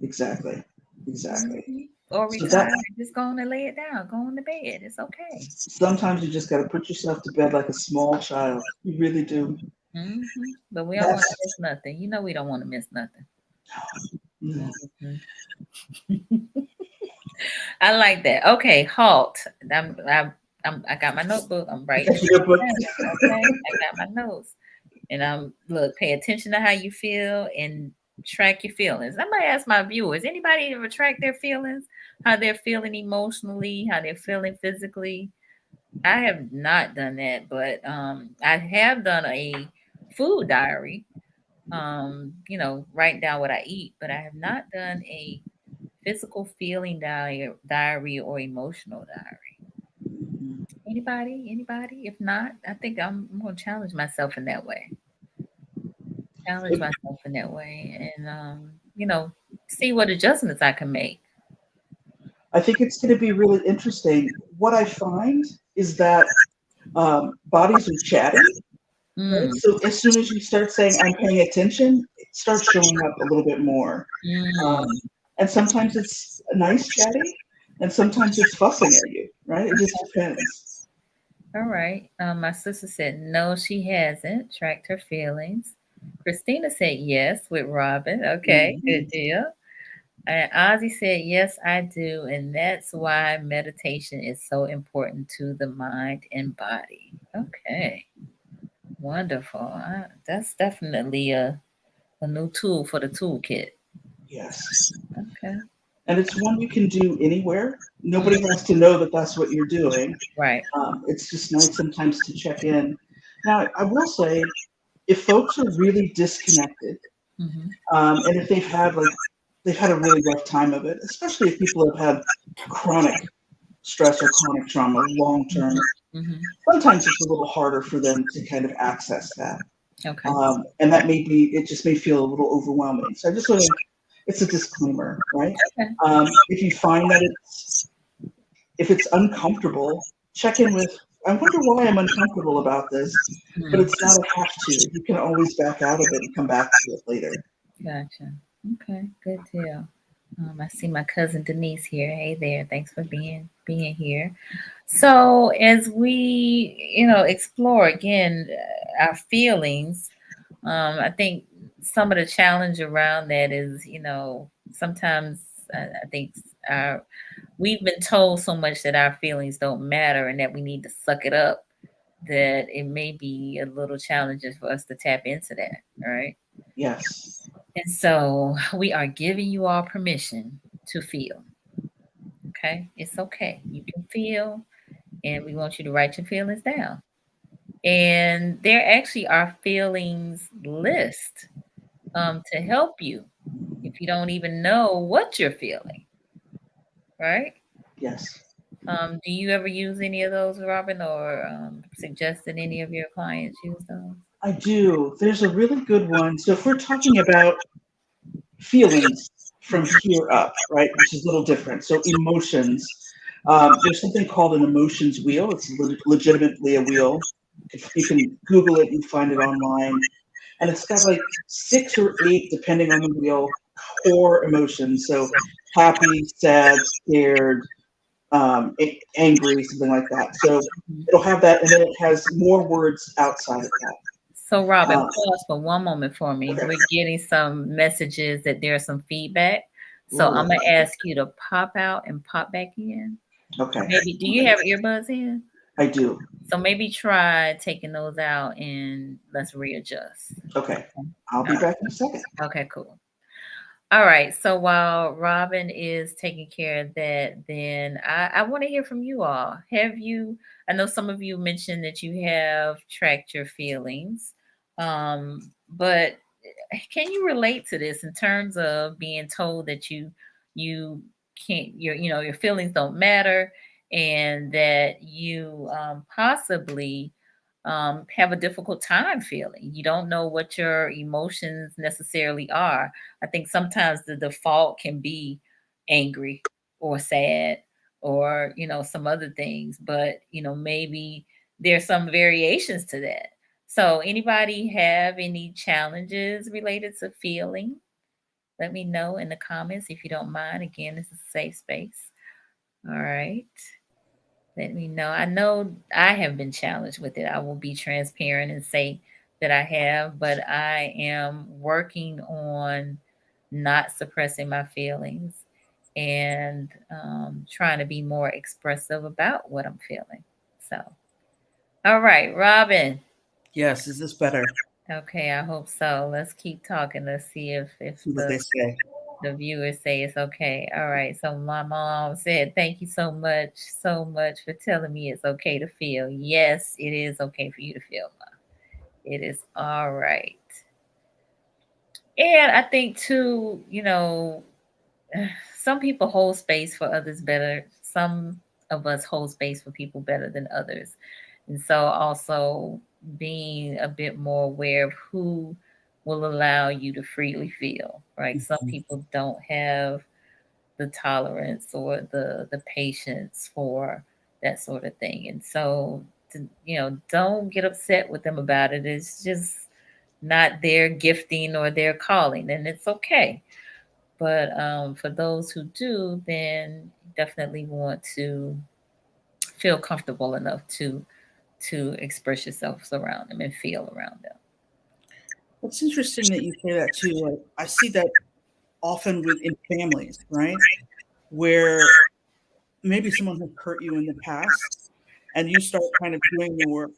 Exactly. Exactly. Mhm. Or So that retire. Just go on and lay it down. Go on to bed. It's okay. sometimes you just got to put yourself to bed like a small child. You really do. Hmm. But we don't want to That's miss nothing. You know we don't want to miss nothing. no. Mhm. I like that. Okay, halt. I got my notebook. I'm I writing got this your book. down. Okay, I got my notes. And look, pay attention to how you feel and track your feelings. I might ask my viewers, anybody ever track their feelings? How they're feeling emotionally, how they're feeling physically? I have not done that, but I have done a food diary. You know, writing down what I eat, but I have not done a physical feeling diary or emotional diary. Mhm. Anybody? Anybody? If not, I think I'm gonna challenge myself in that way. Challenge It- myself in that way, and you know, see what adjustments I can make. I think it's going to be really interesting. What I find is that bodies are chatty, right? Mm, So as soon as you start saying, I'm paying attention, it starts showing up a little bit more. mm. And sometimes it's a nice chatting, and sometimes it's fussing at you, right? It just depends. All right. My sister said no, she hasn't tracked her feelings. Christina said yes with Robin. Okay, Mhm. good deal. And Ozzy said, yes, I do. And that's why meditation is so important to the mind and body. Okay, wonderful. That's definitely a new tool for the toolkit. Yes. Okay. And it's one you can do anywhere. Mm, Nobody has to know that that's what you're doing. right. It's just nice sometimes to check in. Now, I will say, if folks are really disconnected, Hmm. and if they've had a really rough time of it, especially if people have had chronic stress or chronic trauma long term, Hmm. sometimes it's a little harder for them to kind of access that. Okay. And that may be, it just may feel a little overwhelming. So I just want to, it's a disclaimer, right? Okay. If you find that if it's uncomfortable, check in with, I wonder why I'm uncomfortable about this, but Mm, it's not a have to. You can always back out of it and come back to it later. gotcha. Okay. Good deal. I see my cousin Denise here. Hey there. Thanks for being here. So as we, you know, explore again our feelings, I think some of the challenge around that is, you know, sometimes I think our we've been told so much that our feelings don't matter and that we need to suck it up that it may be a little challenging for us to tap into that, right? Yes. And so we are giving you all permission to feel. Okay, it's okay. You can feel, and we want you to write your feelings down. And there actually are feelings list to help you if you don't even know what you're feeling, right? Yes. Do you ever use any of those, Robin, or suggest that any of your clients use those? I do. There's a really good one. So if we're talking about feelings from here up, right, which is a little different. So emotions, there's something called an emotions wheel. It's legitimately a wheel. If you can Google it, you find it online. And it's got like 6 or 8, depending on the wheel, core emotions. So happy, sad, scared, angry, something like that. So it'll have that, and then it has more words outside of that. So, Robin, Uh, pause for one moment for me. okay. We're getting some messages that there's some feedback. So Ooh, I'm gonna ask you to pop out and pop back in. okay. Maybe do you have earbuds in? I do. So maybe try taking those out and let's readjust. Okay. I'll All be right. back in a second. Okay, cool. All right. So while Robin is taking care of that, then I want to hear from you all. I know some of you mentioned that you have tracked your feelings, but can you relate to this in terms of being told that you can't your feelings don't matter and that you possibly have a difficult time feeling. You don't know what your emotions necessarily are. I think sometimes the default can be angry or sad or, some other things, but, maybe there's some variations to that. So, anybody have any challenges related to feeling? Let me know in the comments if you don't mind. Again, this is a safe space. All right. Let me know. I know I have been challenged with it. I will be transparent and say that I have, but I am working on not suppressing my feelings and trying to be more expressive about what I'm feeling. So, all right, Robin. Yes, is this better? Okay, I hope so. Let's keep talking. Let's see if See what they say. the viewers say it's okay. All right. So my mom said, "Thank you so much for telling me it's okay to feel." Yes, it is okay for you to feel, Mom. It is all right. And I think too, some people hold space for others better. Some of us hold space for people better than others. And so also being a bit more aware of who will allow you to freely feel, right? Some Mhm. people don't have the tolerance or the patience for that sort of thing. And so don't get upset with them about it. It's just not their gifting or their calling, and it's okay. But for those who do, then definitely want to feel comfortable enough to express yourselves around them and feel around them. It's interesting that you say that too. Like, I see that often in families, right? Where maybe someone has hurt you in the past and you start kind of doing the work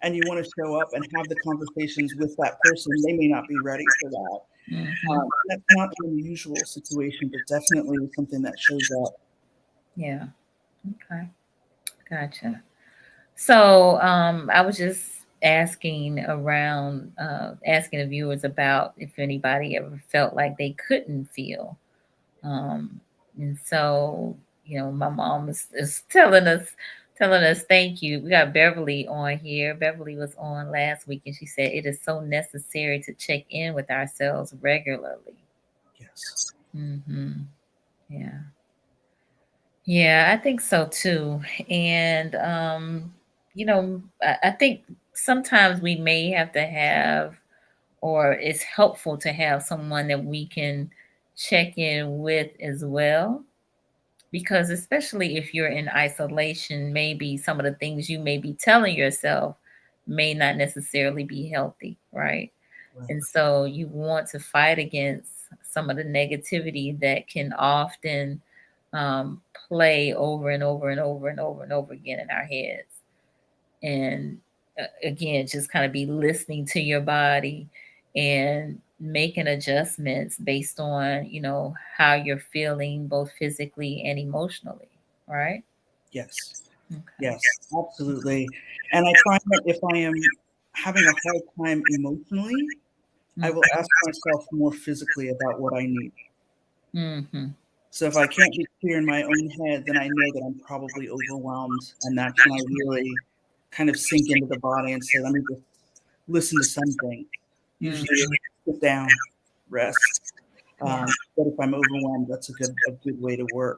and you want to show up and have the conversations with that person. They may not be ready for that. Hmm. That's not an unusual situation, but definitely something that shows up. Yeah. Okay. Gotcha. So I was just asking the viewers about if anybody ever felt like they couldn't feel. And so, my mom is telling us thank you. We got Beverly on here. Beverly was on last week and she said it is so necessary to check in with ourselves regularly. Yes. Hmm. Yeah. Yeah, I think so too. And I think sometimes we may have to have, or it's helpful to have someone that we can check in with as well. Because especially if you're in isolation, maybe some of the things you may be telling yourself may not necessarily be healthy, right? Right. And so you want to fight against some of the negativity that can often play over and over and over and over and over again in our heads. And again, just kind of be listening to your body and making adjustments based on, how you're feeling both physically and emotionally, right? Yes. Okay. Yes, absolutely. And I find that if I am having a hard time emotionally, I will ask myself more physically about what I need. Mm-hmm. So if I can't be clear in my own head, then I know that I'm probably overwhelmed. And that's when I really kind of sink into the body and say, let me just listen to something. Usually sit down, rest. Yeah. But if I'm overwhelmed, that's a good way to work.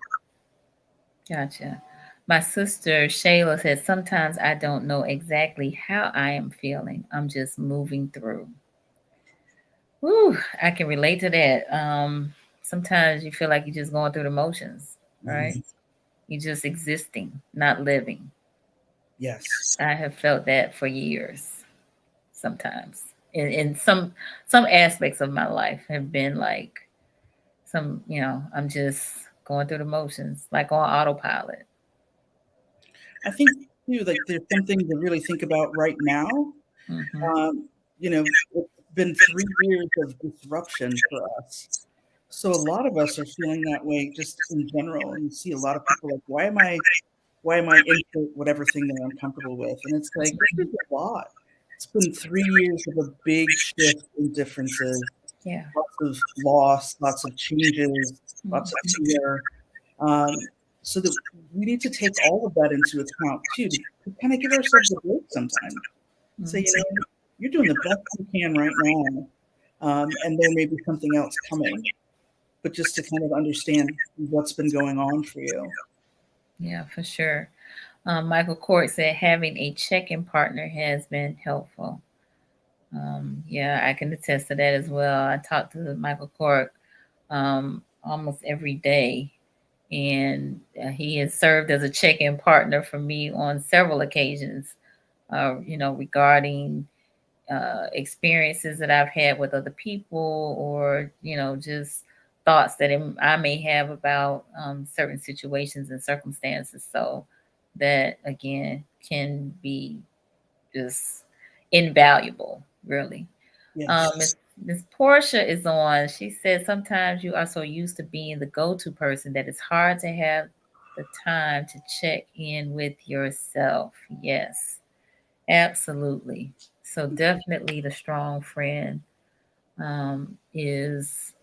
Gotcha. My sister Shayla said, sometimes I don't know exactly how I am feeling. I'm just moving through. Whew, I can relate to that. Sometimes you feel like you're just going through the motions, right? Mhm. You're just existing, not living. Yes. I have felt that for years. Sometimes, in some aspects of my life, have been like I'm just going through the motions, like on autopilot. I think too, like there's something to really think about right now. Hmm. You know, it's been 3 years of disruption for us. So a lot of us are feeling that way just in general. And you see a lot of people like, why am I into whatever thing that I'm comfortable with? And it's like, this is a lot. It's been 3 years of a big shift in differences, Yeah. lots of loss, lots of changes, lots of fear. Um, so that we need to take all of that into account too, to kind of give ourselves a break sometimes. Say, you're doing the best you can right now, and there may be something else coming, but just to kind of understand what's been going on for you. Yeah, for sure. Michael Court said having a check-in partner has been helpful. Yeah, I can attest to that as well. I talk to Michael Court almost every day, and he has served as a check-in partner for me on several occasions. Regarding experiences that I've had with other people, or just thoughts that I may have about certain situations and circumstances. So that again can be just invaluable, really. Yes. Miss Portia is on. She said sometimes you are so used to being the go-to person that it's hard to have the time to check in with yourself. Yes, absolutely. So definitely the strong friend is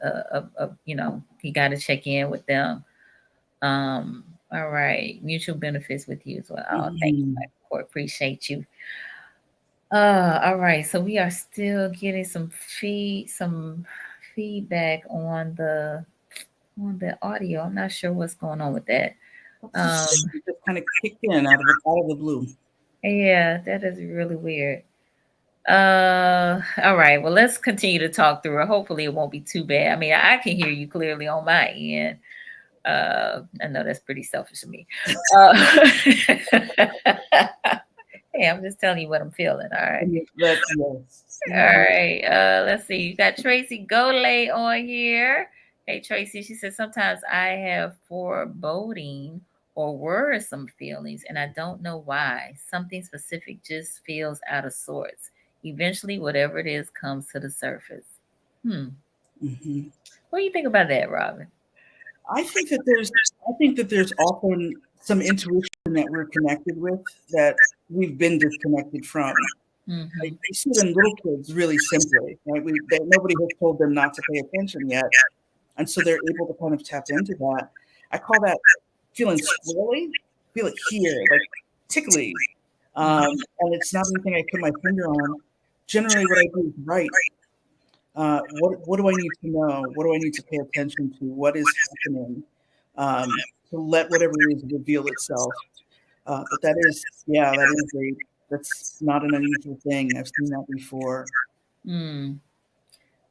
you got to check in with them. All right, mutual benefits with you as well. Oh, thank you, Mhm. Michael. Appreciate you. All right. So we are still getting some feedback on the audio. I'm not sure what's going on with that. Just kind of kicked in out of the blue. Yeah, that is really weird. All right. Well, let's continue to talk through it. Hopefully, it won't be too bad. I mean, I can hear you clearly on my end. I know that's pretty selfish of me. Hey, I'm just telling you what I'm feeling. All right. That yes. All right. Let's see. You got Tracy Golay on here. Hey, Tracy. She says sometimes I have foreboding or worrisome feelings, and I don't know why. Something specific just feels out of sorts. Eventually, whatever it is comes to the surface. Mm-hmm. What do you think about that, Robin? I think that there's often some intuition that we're connected with that we've been disconnected from. Mm-hmm. I see it in little kids really simply, right? Nobody has told them not to pay attention yet, and so they're able to kind of tap into that. I call that feeling squirrely. Feel it here, like tickly, and it's not anything I put my finger on. Generally, what I do is write. What do I need to know? What do I need to pay attention to? What is happening? To let whatever it is reveal itself. But that's not an unusual thing. I've seen that before. Mm.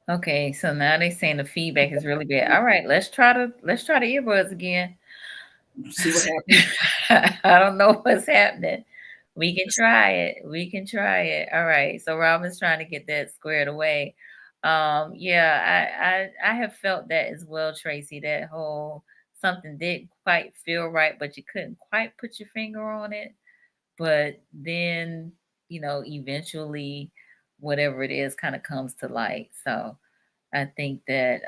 Okay, so now they're saying the feedback is really bad. All right, let's try the earbuds again. See what happens. I don't know what's happening. We can try it. We can try it. All right. So Robin's trying to get that squared away. Yeah, I have felt that as well, Tracy. That whole something didn't quite feel right, but you couldn't quite put your finger on it. But then, eventually whatever it is kind of comes to light. So I think that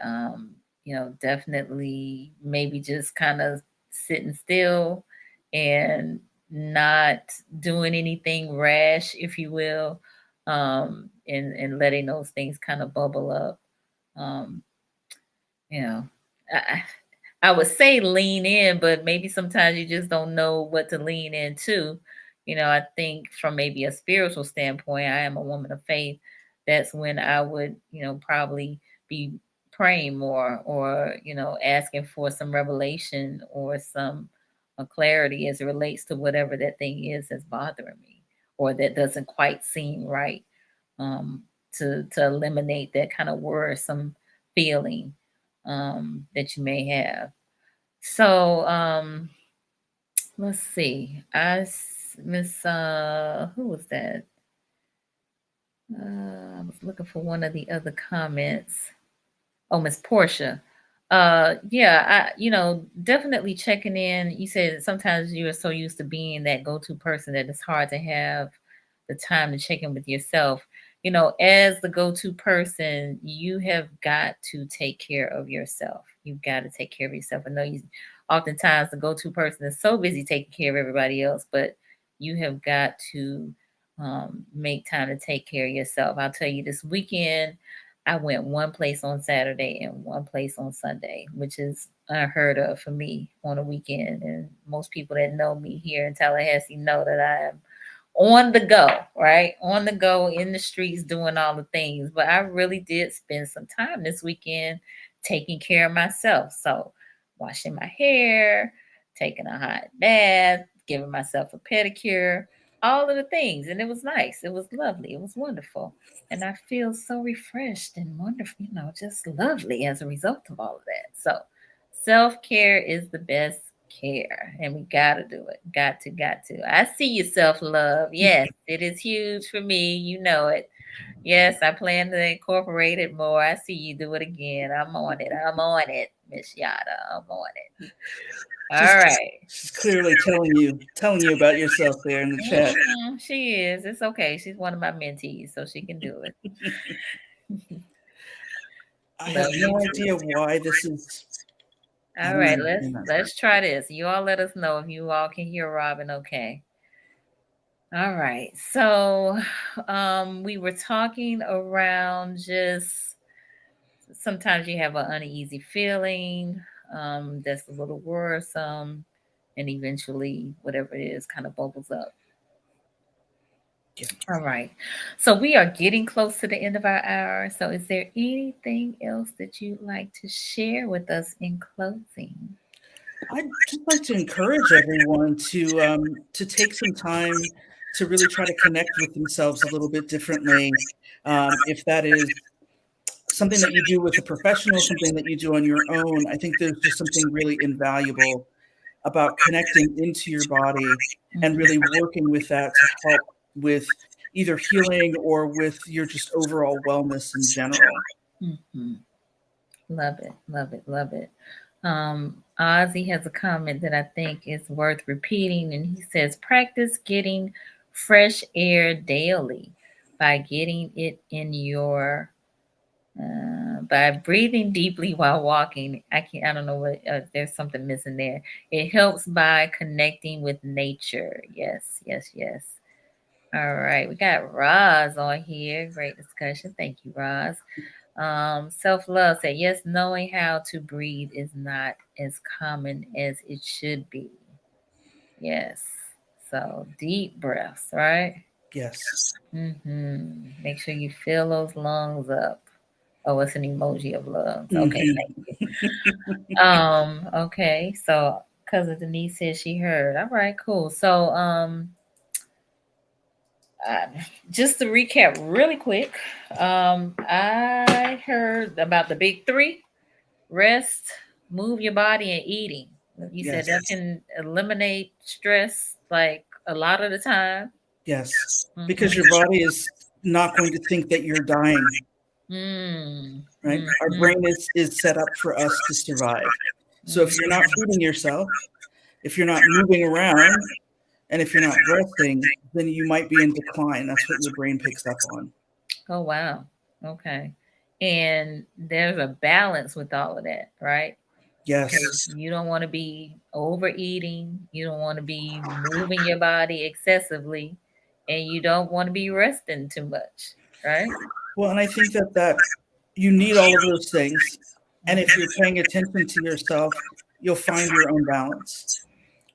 definitely maybe just kind of sitting still and not doing anything rash, if you will, and letting those things kind of bubble up. Um, you know, I, I would say lean in, but maybe sometimes you just don't know what to lean into. I think from maybe a spiritual standpoint, I am a woman of faith. That's when I would, probably be praying more, or, asking for some revelation or some clarity as it relates to whatever that thing is that's bothering me, or that doesn't quite seem right, to eliminate that kind of worrisome feeling that you may have. So let's see. Miss who was that? I was looking for one of the other comments. Oh, Miss Portia. Yeah, definitely checking in. You said sometimes you are so used to being that go-to person that it's hard to have the time to check in with yourself. As the go-to person, you have got to take care of yourself. You've got to take care of yourself. I know oftentimes the go-to person is so busy taking care of everybody else, but you have got to make time to take care of yourself. I'll tell you, this weekend, I went one place on Saturday and one place on Sunday, which is unheard of for me on a weekend. And most people that know me here in Tallahassee know that I am on the go, right? On the go in the streets doing all the things. But I really did spend some time this weekend taking care of myself. So washing my hair, taking a hot bath, giving myself a pedicure, all of the things. And it was nice. It was lovely. It was wonderful. And I feel so refreshed and wonderful, just lovely as a result of all of that. So self-care is the best care, and we got to do it. Got to. I see you, self-love. Yes, it is huge for me. You know it. Yes, I plan to incorporate it more. I see you do it again. I'm on it, Miss Yada. I'm on it. All right. She's clearly telling you about yourself there in the chat. She is. It's okay. She's one of my mentees, so she can do it. I have no idea why this is. All right, let's try this. You all let us know if you all can hear Robin okay. All right. So we were talking around just sometimes you have an uneasy feeling that's a little worrisome, and eventually whatever it is kind of bubbles up. Yeah. All right. So we are getting close to the end of our hour. So is there anything else that you'd like to share with us in closing? I'd just like to encourage everyone to take some time to really try to connect with themselves a little bit differently. If that is something that you do with a professional, something that you do on your own, I think there's just something really invaluable about connecting into your body and really working with that to help with either healing or with your just overall wellness in general. Mm-hmm. Love it. Ozzy has a comment that I think is worth repeating, and he says, practice getting fresh air daily by getting it in your by breathing deeply while walking. I don't know what there's something missing there. It helps by connecting with nature. Yes. All right, we got Roz on here. Great discussion. Thank you, Roz. Self-love said, yes, knowing how to breathe is not as common as it should be. Yes. So deep breaths, right? Yes. Make sure you fill those lungs up. Oh, it's an emoji of lungs. Okay, thank you. Okay, so cousin Denise says she heard. All right, cool. So just to recap really quick, I heard about the big three: rest, move your body, and eating. You said that can eliminate stress like a lot of the time. Yes, because your body is not going to think that you're dying. Right? Our brain is set up for us to survive. So if you're not feeding yourself, if you're not moving around, and if you're not resting, then you might be in decline. That's what your brain picks up on. Oh, wow. Okay. And there's a balance with all of that, right? Yes. You don't want to be overeating. You don't want to be moving your body excessively. And you don't want to be resting too much, right? Well, and I think that you need all of those things. And if you're paying attention to yourself, you'll find your own balance.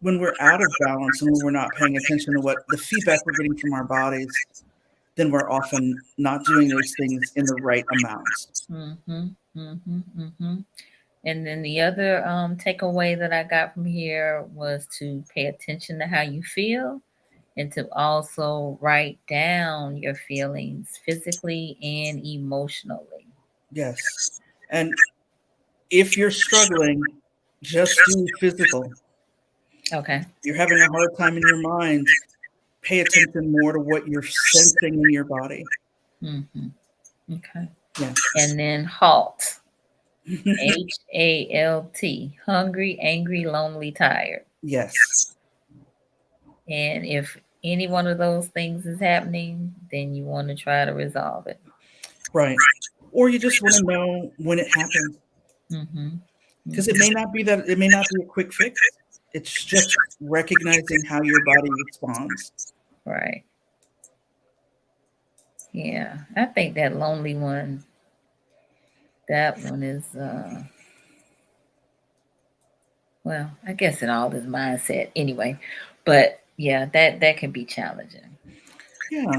when we're out of balance and when we're not paying attention to what the feedback we're getting from our bodies, then we're often not doing those things in the right amounts. And then the other takeaway that I got from here was to pay attention to how you feel and to also write down your feelings physically and emotionally. Yes. And if you're struggling, just do physical. Okay. You're having a hard time in your mind, pay attention more to what you're sensing in your body. Okay. Yeah. And then HALT. HALT. Hungry, angry, lonely, tired. Yes. And if any one of those things is happening, then you want to try to resolve it. Right. Or you just want to know when it happens. Because it may not be a quick fix. It's just recognizing how your body responds. Right. Yeah. I think that lonely one, that one is well, I guess it all is mindset anyway. But yeah, that can be challenging. Yeah.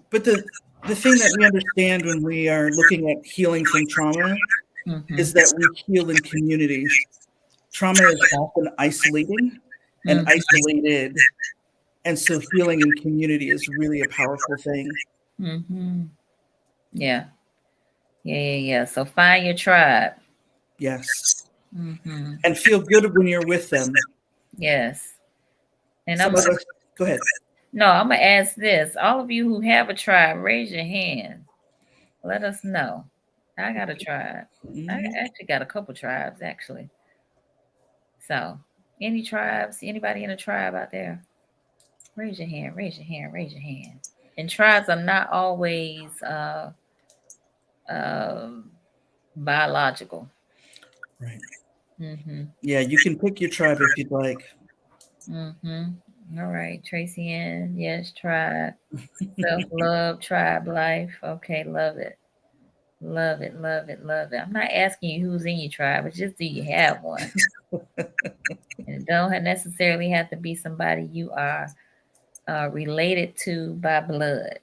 But the thing that we understand when we are looking at healing from trauma is that we heal in communities. Trauma is often isolating and isolated. And so healing in community is really a powerful thing. Yeah. So find your tribe. Yes. And feel good when you're with them. Yes. And go ahead. No, I'm going to ask this. All of you who have a tribe, raise your hand. Let us know. I got a tribe. I actually got a couple tribes, actually. So, any tribes, anybody in a tribe out there? Raise your hand, raise your hand, raise your hand. And tribes are not always biological. Right. Yeah, you can pick your tribe if you'd like. All right, Tracy Ann, yes, tribe. Self-love, tribe life. Okay, love it. Love it, love it, love it. I'm not asking you who's in your tribe, but just do you have one? And it don't necessarily have to be somebody you are related to by blood.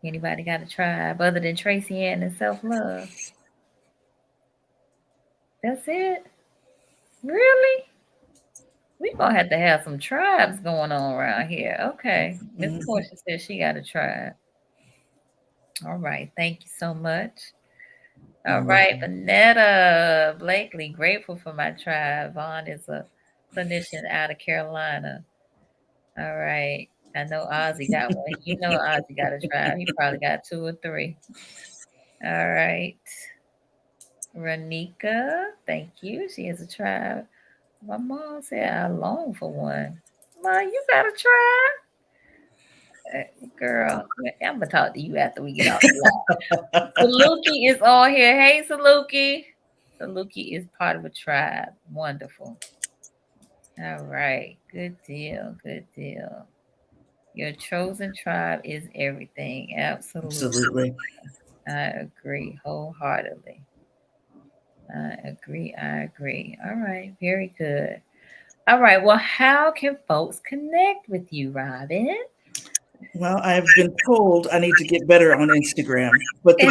Anybody got a tribe other than Tracy Ann and self-love? That's it? Really? We're going to have some tribes going on around here. Okay. Miss Portia says she got a tribe. All right. Thank you so much. All right. Vanetta Blakely, grateful for my tribe. Vaughn is a clinician out of Carolina. All right. I know Ozzy got one. You know Ozzy got a tribe. He probably got 2 or 3. All right. Ranika, thank you. She has a tribe. My mom said I long for one. Mom, you got a tribe? Girl, I'm gonna talk to you after we get off the line. Saluki is on here. Hey, Saluki. Saluki is part of a tribe. Wonderful. All right. Good deal. Good deal. Your chosen tribe is everything. Absolutely. I agree wholeheartedly. I agree. All right. Very good. All right. Well, how can folks connect with you, Robin? Well, I've been told I need to get better on Instagram, but the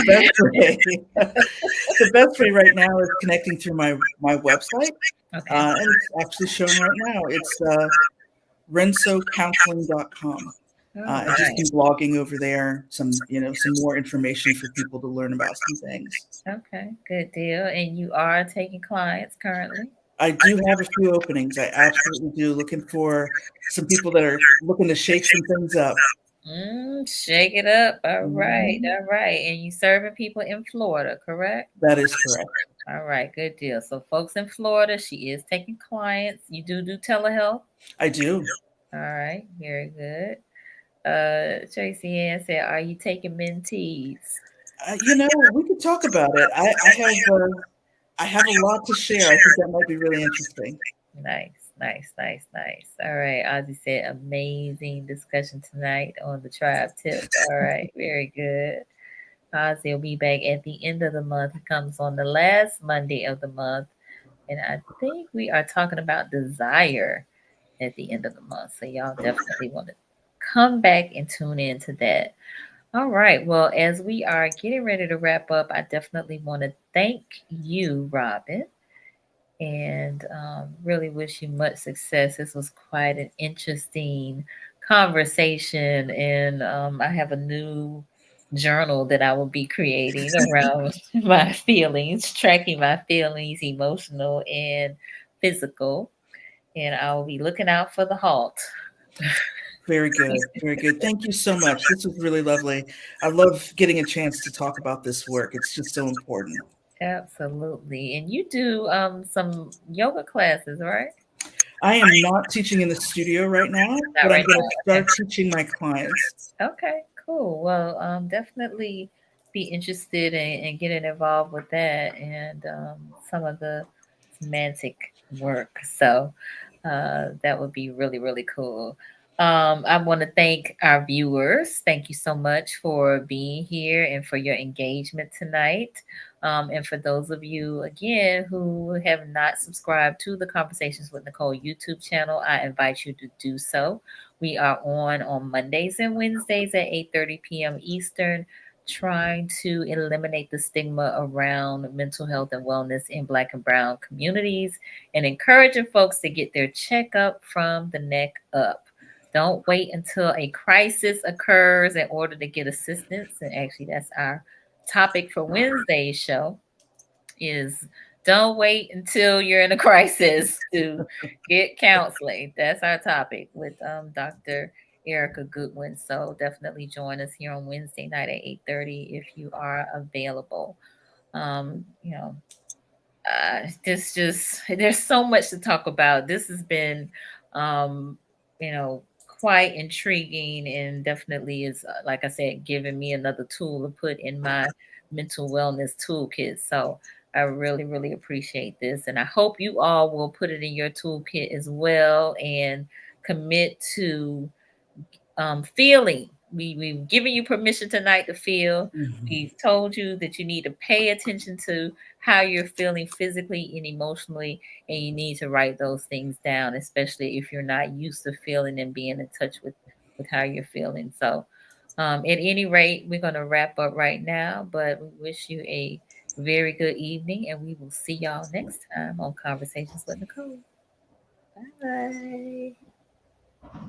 best way right now is connecting through my website. Okay. And it's actually showing right now. It's rensocounseling.com. And just been blogging over there, some more information for people to learn about some things. Okay, good deal. And you are taking clients currently? I do have a few openings. I absolutely do. Looking for some people that are looking to shake some things up. Shake it up. All right. All right. And you serving people in Florida, correct? That is correct. All right. Good deal. So folks in Florida, she is taking clients. You do telehealth? I do. All right. Very good. Tracy Ann said, are you taking mentees? We could talk about it. I have a lot to share. I think that might be really interesting. Nice. All right. Ozzy said, amazing discussion tonight on the tribe tips. All right. Very good. Ozzy will be back at the end of the month. He comes on the last Monday of the month And I think we are talking about desire at the end of the month. So y'all definitely want to come back and tune in to that. All right. Well, as we are getting ready to wrap up, I definitely want to thank you, Robin, and really wish you much success. This was quite an interesting conversation, and I have a new journal that I will be creating around my feelings, tracking my feelings, emotional and physical, and I will be looking out for the halt. Very good. Very good. Thank you so much. This was really lovely. I love getting a chance to talk about this work. It's just so important. Absolutely. And you do some yoga classes, right? I am not teaching in the studio right now, Not but I'm right going now. to start teaching my clients. Okay, cool. Well, definitely be interested in getting involved with that and some of the semantic work. So that would be really, really cool. I want to thank our viewers. Thank you so much for being here and for your engagement tonight. And for those of you, again, who have not subscribed to the Conversations with Nicole YouTube channel, I invite you to do so. We are on Mondays and Wednesdays at 8:30 p.m. Eastern, trying to eliminate the stigma around mental health and wellness in Black and Brown communities and encouraging folks to get their checkup from the neck up. Don't wait until a crisis occurs in order to get assistance. And actually, that's our topic for Wednesday's show is don't wait until you're in a crisis to get counseling. That's our topic with Dr. Erica Goodwin. So definitely join us here on Wednesday night at 8:30 if you are available. You know, this just there's so much to talk about. This has been um, you know, quite intriguing and definitely is like I said, giving me another tool to put in my mental wellness toolkit. So I really, really appreciate this. And I hope you all will put it in your toolkit as well and commit to feeling. We've given you permission tonight to feel. We've told you that you need to pay attention to how you're feeling physically and emotionally, and you need to write those things down, especially if you're not used to feeling and being in touch with how you're feeling. So, at any rate, we're going to wrap up right now, but we wish you a very good evening, and we will see y'all next time on Conversations with Nicole. Bye.